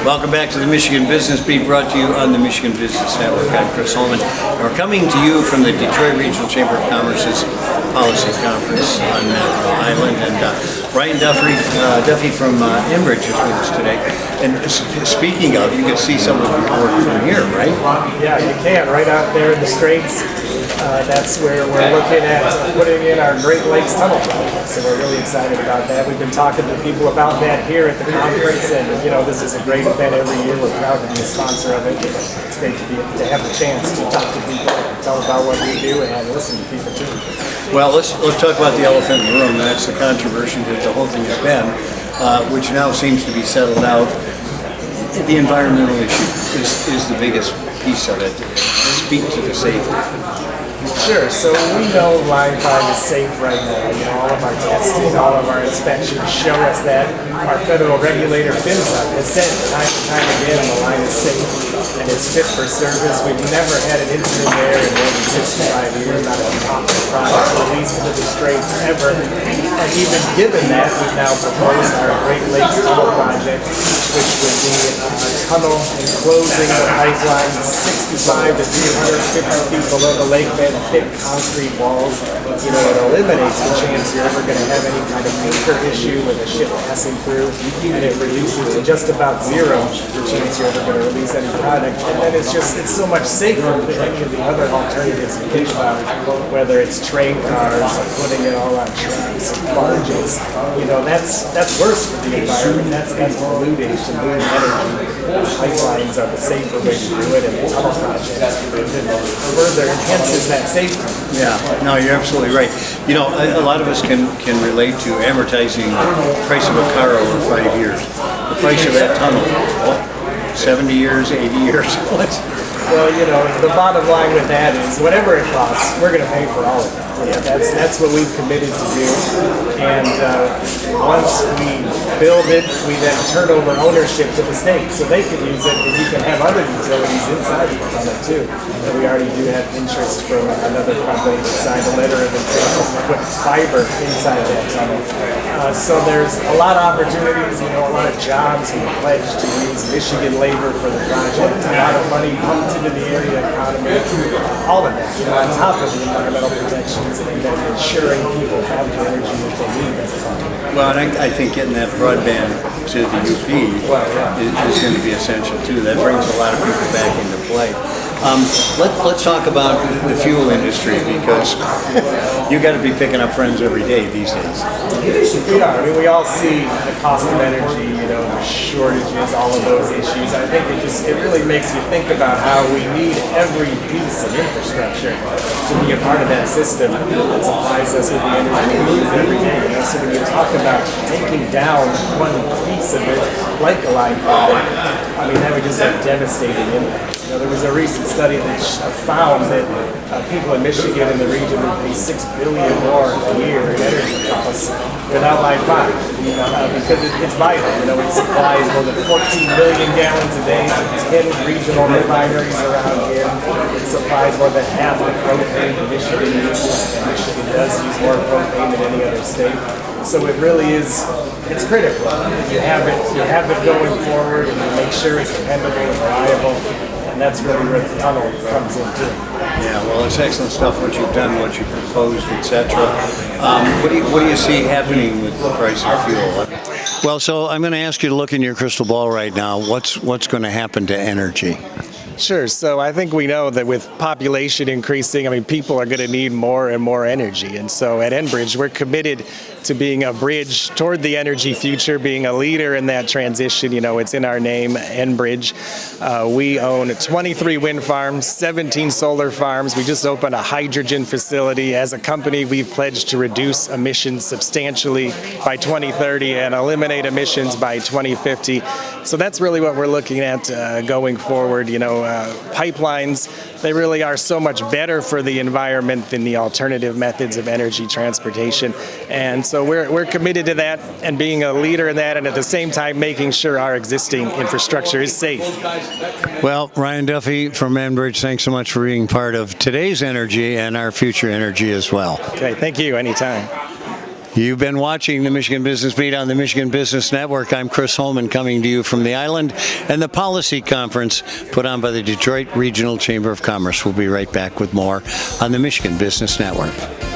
Welcome back to the Michigan Business Beat, brought to you on the Michigan Business Network. I'm Chris Holman. We're coming to you from the Detroit Regional Chamber of Commerce's Policy Conference on Mackerel Island. And Ryan Duffy from Enbridge is with us today. And speaking of, you can see some of the work from here, right? Yeah, you can, right out there in the Straits. That's where we're looking at putting in our Great Lakes Tunnel project. So we're really excited about that. We've been talking to people about that here at the conference, and this is a great event every year. We're proud to be a sponsor of it. It's great to have the chance to talk to people, tell about what we do, and listen to people too. Well, let's talk about the elephant in the room. That's the controversy that the whole thing has been, which now seems to be settled out. The environmental issue is the biggest piece of it. Speak to the safety. Sure. So we know Line 5 is safe right now. All of our testing, all of our inspections show us that. Our federal regulator, PHMSA, has said time and time again the line is safe and it's fit for service. We've never had an incident there in more than 65 years, not a toxic product released into the Straits ever. And even given that, we've now proposed our Great Lakes Tunnel project, which would be a tunnel enclosing the pipeline 65 to 350 feet below the lake bed, thick concrete walls. It eliminates the chance you're ever going to have any kind of anchor issue with a ship passing through, and it reduces to just about zero the chance you're ever going to release any product. And then it's so much safer than any of the other alternatives you think about, whether it's train cars or putting it all on trucks and barges. That's worse for the environment. That's polluting to move energy. Pipelines are the safer way to do it, and the tunnel project further enhances that safety. Yeah, no, you're absolutely right. A lot of us can relate to amortizing the price of a car over 5 years. The price of that tunnel, 70 years, 80 years. Well, the bottom line with that is whatever it costs, we're going to pay for all of it. That's what we've committed to do. And once we build it, we then turn over ownership to the state so they can use it, and you can have other utilities inside the tunnel too. And we already do have interest from another company that signed a letter of intent to put fiber inside that tunnel. So there's a lot of opportunities, a lot of jobs. We pledged to use Michigan labor for the project, a lot of money pumped into the area economy, all of that, on top of the environmental protections and then ensuring people have the energy that they need as a company. Well, and I think getting that broadband to the UP is going to be essential too. That brings a lot of people back into play. Let's talk about the fuel industry, because you got to be picking up friends every day these days. We are. We all see the cost of energy, the shortages, all of those issues. I think it really makes you think about how we need every piece of infrastructure to be a part of that system that supplies us with the energy we use every day. So when you talk about taking down one piece of it, like a Line 5, that would just have devastating impact. There was a recent study that found that people in Michigan and the region would pay $6 billion more a year in energy costs without Line 5, because it's vital. It supplies more than 14 million gallons a day to 10 regional refineries around here. It supplies more than half the propane that Michigan uses, and Michigan does use more propane than any other state. So it really is, it's critical. You have it going forward, and you make sure it's dependable and reliable. And that's really where the tunnel comes in too. Yeah, well, it's excellent stuff what you've done, what you proposed, etc. What do you see happening with the price of fuel? Well, so I'm going to ask you to look in your crystal ball right now. What's going to happen to energy? Sure. So I think we know that with population increasing, people are going to need more and more energy. And so at Enbridge, we're committed to being a bridge toward the energy future, being a leader in that transition. It's in our name, Enbridge. We own 23 wind farms, 17 solar farms. We just opened a hydrogen facility. As a company, we've pledged to reduce emissions substantially by 2030 and eliminate emissions by 2050. So that's really what we're looking at going forward. Pipelines, they really are so much better for the environment than the alternative methods of energy transportation. And so we're committed to that and being a leader in that, and at the same time making sure our existing infrastructure is safe. Well, Ryan Duffy from Enbridge, thanks so much for being part of today's energy and our future energy as well. Okay, thank you. Anytime. You've been watching the Michigan Business Beat on the Michigan Business Network. I'm Chris Holman, coming to you from the island and the policy conference put on by the Detroit Regional Chamber of Commerce. We'll be right back with more on the Michigan Business Network.